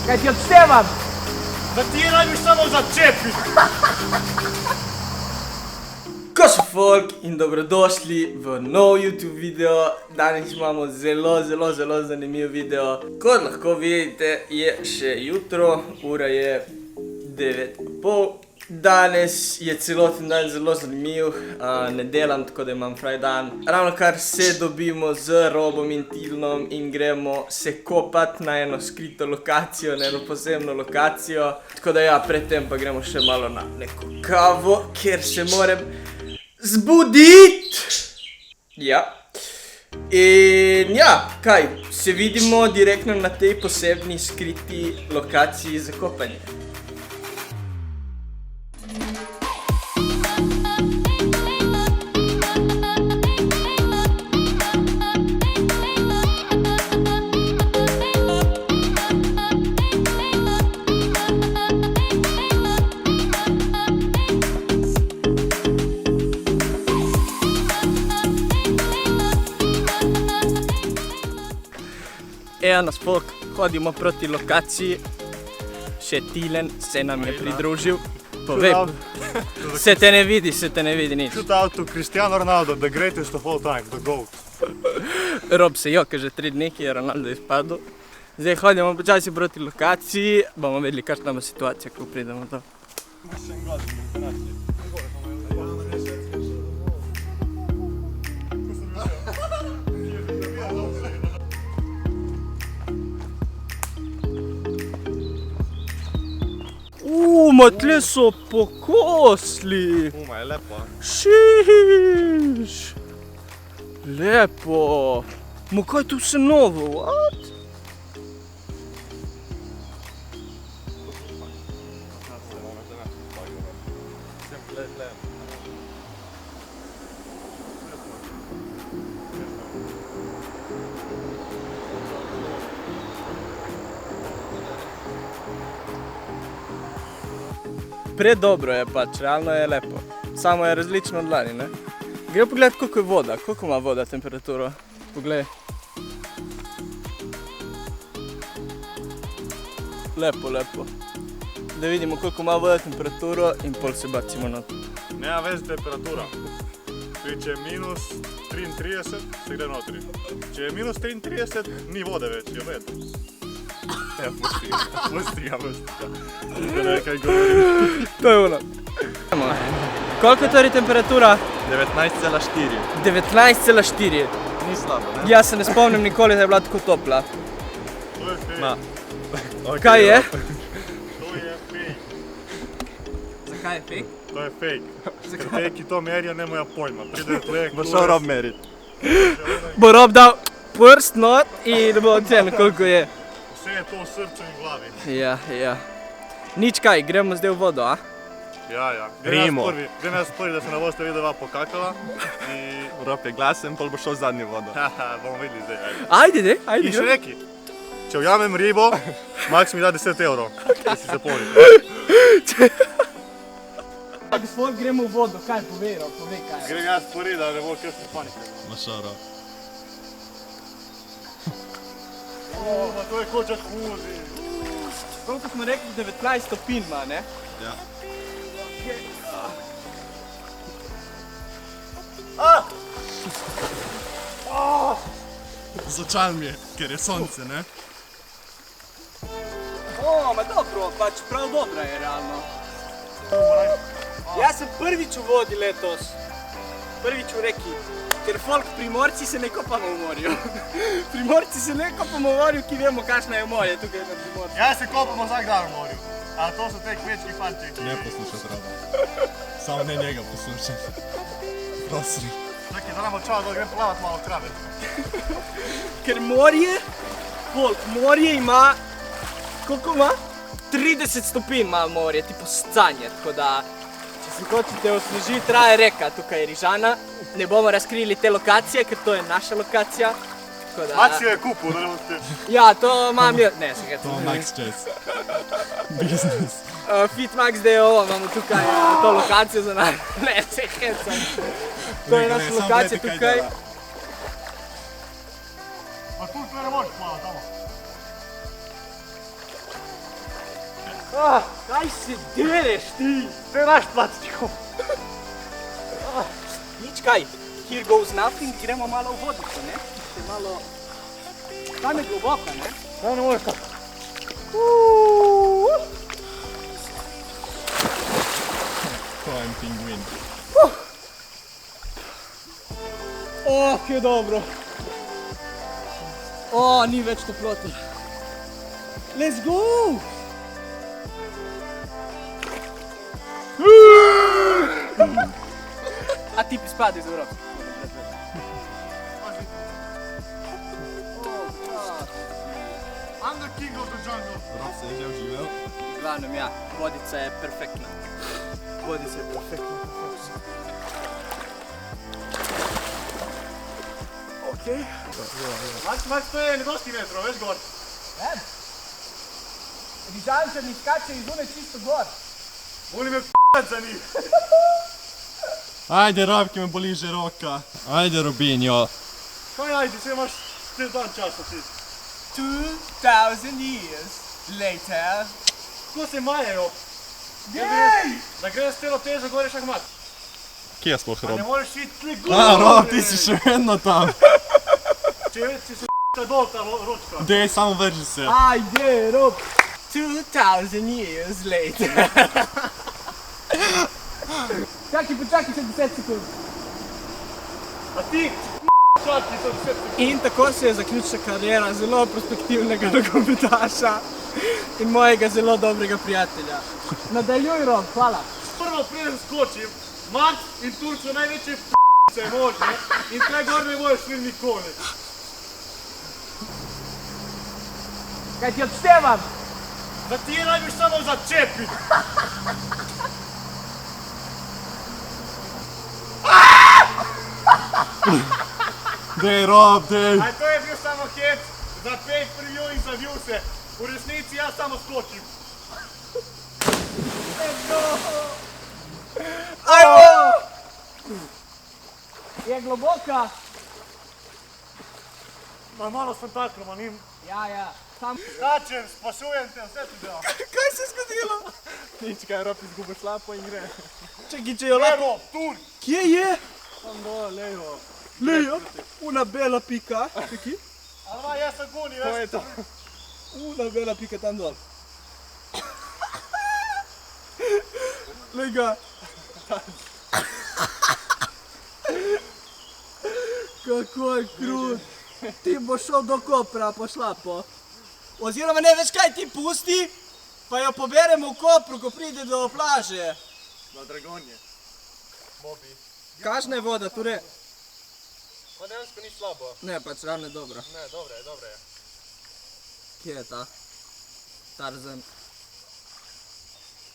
Kaj ti odštevam? Da ti rabiš samo začepiti. Ko so folk in dobrodošli v nov YouTube video. Danes imamo zelo zanimiv video. Kot lahko vidite, je še jutro, ura je 9:30. Danes je celoten dan zelo zanimiv, ne delam, tako da imam fraj dan. Ravnokar se dobimo z Robom in Tilnom in gremo se kopat na eno skrito lokacijo, na eno posebno lokacijo. Tako da ja, predtem pa gremo še malo na neko kavo, ker se moram zbudit! Ja. In ja, kaj, se vidimo direktno na tej posebni skriti lokaciji za kopanje. Evo nas folk, hodimo proti lokaciji, še Tilen se nam je pridružil. Povej, se te ne vidi nič. Shout out to Cristiano Ronaldo, the greatest of all time, the GOAT. Rob se joka že 3 dni, ki je Ronaldo izpadel. Zdaj hodimo počasi proti lokaciji, bomo vedeli kakšna bo situacija, ko pridemo to. Ma tle so pokosli! Ma je lepo. Šiš! Lepo! Ma kaj tu vse novo, what? Predobro je pač, realno je lepo. Samo je različno od lani, ne? Gre pogledati, koliko je voda, koliko ima voda temperaturo. Poglej. Lepo. Da vidimo, koliko ima voda temperaturo in pol se bacimo na to. Nema veze temperatura. Če je minus 33, se gre notri. Če je minus 33, ni vode več, je ved. Ja, pusti ga. Da nekaj govorim. To je ono. Koliko je torej temperatura? 19,4. 19,4. Ni slabo, ne? Jaz se ne spomnim nikoli, da je bila tako topla. To je fake. Ma. Kaj je? To je fake. Zakaj je fake? To je fake. Ker te, ki to merijo, nemajo pojma. Pridejo tle, Bo šel Rob merit. Bo Rob dal prst not in bo ocenil, koliko je. Vse je to v srcu in glavi. Ja. Nič kaj, gremo zdaj v vodo, a? Ja. Gremo. Gre nas prvi, da se ne boste videla pokakala. Rob je glasen, pol bo šel v zadnjo vodo. Haha, bomo videli zdaj. Ajde. In še neki. Če ujamem ribo, Max mi da 10 €. Da si zapomni. Gospod, gremo v vodo, kaj povej kaj. Grem jaz prvi, da ne bo kakšne panike. Ma šel Rob. Ma to je kot jacuzzi. Koliko smo rekli, 19 stopinj ima, ne? Ja. Začal mi je, ker je sonce, ne? Ma dobro, pač prav dobra je realno. Jaz sem prvič v vodi letos. Prvič v reki. Ker folk Primorci se ne kopamo v morju. Primorci se ne kopamo v morju, ki vemo kakšna je morje tukaj na Primorcu. Jaz se kopamo vsak dan v morju. A to so te kmečki fanti. Ne poslušati Roba. Samo ne njega poslušati. Prosim. Čakaj, da nam čas, da grem plavat malo krave. Ker morje, morje ima, koliko ima? 30 stopinj ima morje, tipo scanje, tako da, če se hočete osvežiti, traje reka, tukaj je Rižana. Ne bomo razkrili te lokacije, ker to je naša lokacija. Max je kupil, da ne boste. Ja, to imam jaz, ne, se hecam. To Max čez. Biznis. Fitmax DO, imamo tukaj to lokacijo za nas. Ne, se hecam. To je naša lokacija tukaj. Pa tu ne moreš plavat, tamo. Kaj se deleš ti? To je naš plac, tiho. Nič kaj, here goes nothing, gremo malo v vodico, ne? Se malo... Tam je globoko, ne? Ja, ne moreš tako. Kojem pingvin. Kje dobro. Ni več toploti. Let's go! A ti spadi iz Evrope. I'm the king of the jungle. Rob se je že uživel. Glavnem, ja, vodica je perfektna. Vodica je perfektna. Okej. Max, to je nedosti metrov, veš gor. Rižančan mi skače iz une čisto gor. Oni me p***at za njih. Ajde, Rob, ki me boli že roka. Ajde, Robinjo. Kaj ajde, še imaš cel dan časa ti. 2000 years later. Ko se majejo? Jej! Da greš celo težo gore šahmat. Kje je sploh A ne Rob? moreš iti tle gor. Rob, ti si še vedno tam. Če se p***a dol ta ročka. Dej, samo vrži se. Ajde, Rob. 2000 years later. Počakaj še 10 sekund. A ti čaki so 10 sekund. In tako se je zaključila karijera zelo perspektivnega nogometaša in mojega zelo dobrega prijatelja. Nadaljuj, Rob, hvala. Prvo preden skočim, Max in Turco največje p***ce možne in tle gor ne bojo šli nikoli. Kaj ti odštevam? Da ti je najbiš samo začepiti. Dej, Rob, dej. Aj to je bil samo hec za pay-per-view in za viewse. V resnici jaz samo skočim. Je globoka? Ma malo s tentaklom, a nim. Ja. Sam... Skačem, spasujem te, vse ti dela. Kaj se je zgodilo? Nič, kaj Rob izgubiš lapo in gre. Čekaj, če jo Levo, tur! Kje je? Tam dole, levo. Lejo, una bela pika. Čekaj. Alva, jaz sem guni, To je veš? to. Una bela pika tam dol. Glej ga. Kako je krut. Ti bo šel do Kopra po šlapo. Oziroma ne veš kaj, ti pusti, pa jo poberemo v Kopru, ko pride do plaže. Na Dragonje. Mobi. Kakšna je voda, torej? Pa dejansko ni slabo. Ne, pač ravno je dobro. Ne, dobre je, dobre je. Kje je ta? Tarzan.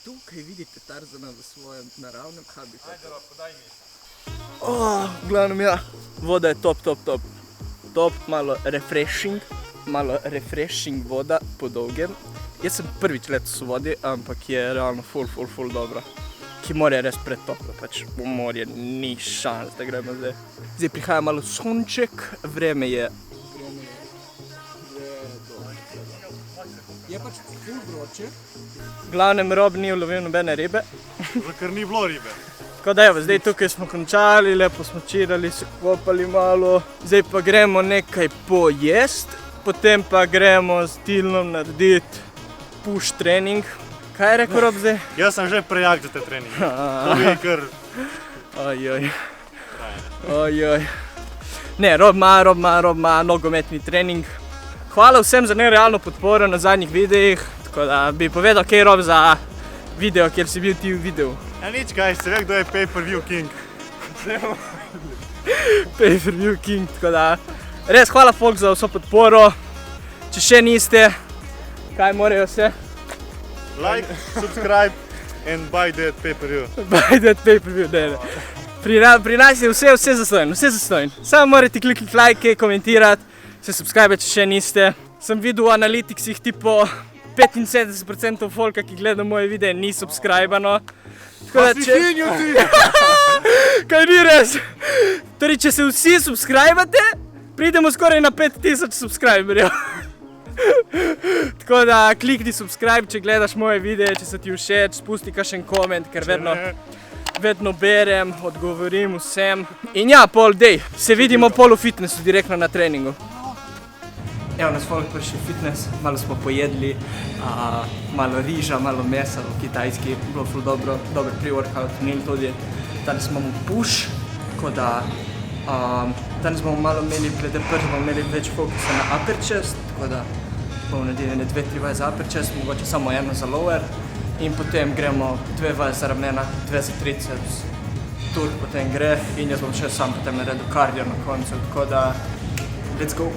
Tukaj vidite Tarzana v svojem naravnem habitatu. Ajde Rob, podaj mi. V glavnem ja, voda je top. Top, malo refreshing voda po dolgem. Jaz sem prvič letos v vodi, ampak je realno ful dobra. Ki morje je res pretoplo, pač v morje ni šans, da gremo zdaj. Zdaj prihaja malo sonček, vreme je... Je pač ful vroče. V glavnem Rob ni ulovil nobene ribe. Ker ni bilo ribe. Tako da evo, zdaj tukaj smo končali, lepo smo čirali, se kopali malo. Zdaj pa gremo nekaj pojest, potem pa gremo z Tilnom narediti push trening. Kaj je rekel Rob zdaj? Jaz sem že prejak za te treninge. To bi kar... Ojoj. Ne, Rob ima nogometni trening. Hvala vsem za nerealno podporo na zadnjih videih, tako da bi povedal kaj Rob za video, kjer si bil ti v videu. Ja nič kaj, se ve kdo je pay-per-view king. Pay-per-view king, tako da res hvala folk za vso podporo. Če še niste, kaj morajo vse? Like, subscribe and buy that pay-per-view. Buy that pay-per-view, ne. Pri nas je vse zastojno, Samo morate klikniti like, komentirati, se subscribe, če še niste. Sem videl v analyticsih tipo 75% folka, ki gleda moje videe, ni subscribano. Pa si hinjo ti! Kaj ni res? Torej, če se vsi subscribate, pridemo skoraj na 5000 subscriberjev. Tako da klikni subscribe, če gledaš moje videe, če se ti všeč, spusti kakšen koment, ker vedno berem, odgovorim vsem. In ja, pol dej, se vidimo pol v fitnessu, direktno na treningu. Evo nas folk prišli v fitness, malo smo pojedli, malo riža, malo mesa v kitajski, bilo ful dobro, dober pre-workout, imeli tudi. Danes imamo push, tako da danes bomo malo imeli, glede prvi bomo imeli več fokusa na upper chest, tako da bomo naredili 2-3 vaje za upper chest, mogoče samo eno za lower. In potem gremo 2 vaje za ramena, 2 za triceps, tur potem gre in jaz bom še sam potem naredil kardio na koncu, tako da let's go!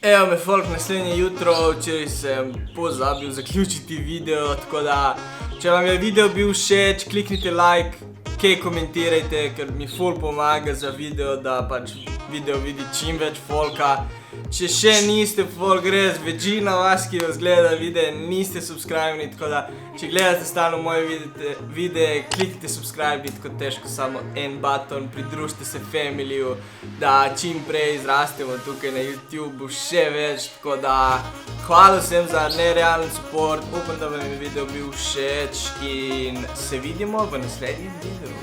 Evo me folk, naslednje jutro, včeraj sem pozabil zaključiti video, tako da če vam je video bil všeč, kliknite like, kaj komentirajte, ker mi ful pomaga za video, da pač video vidi čim več folka. Če še niste folk, res večina vas, ki vas gleda videe, niste subscribeni, tako da če gledate stalno moje videe, kliknite subscribe, tako težko samo en button, pridružite se familyju, da čim prej izrastemo tukaj na YouTubeu še več, tako da hvala vsem za nerealen support, upam, da vam je video bil všeč in se vidimo v naslednjem videu.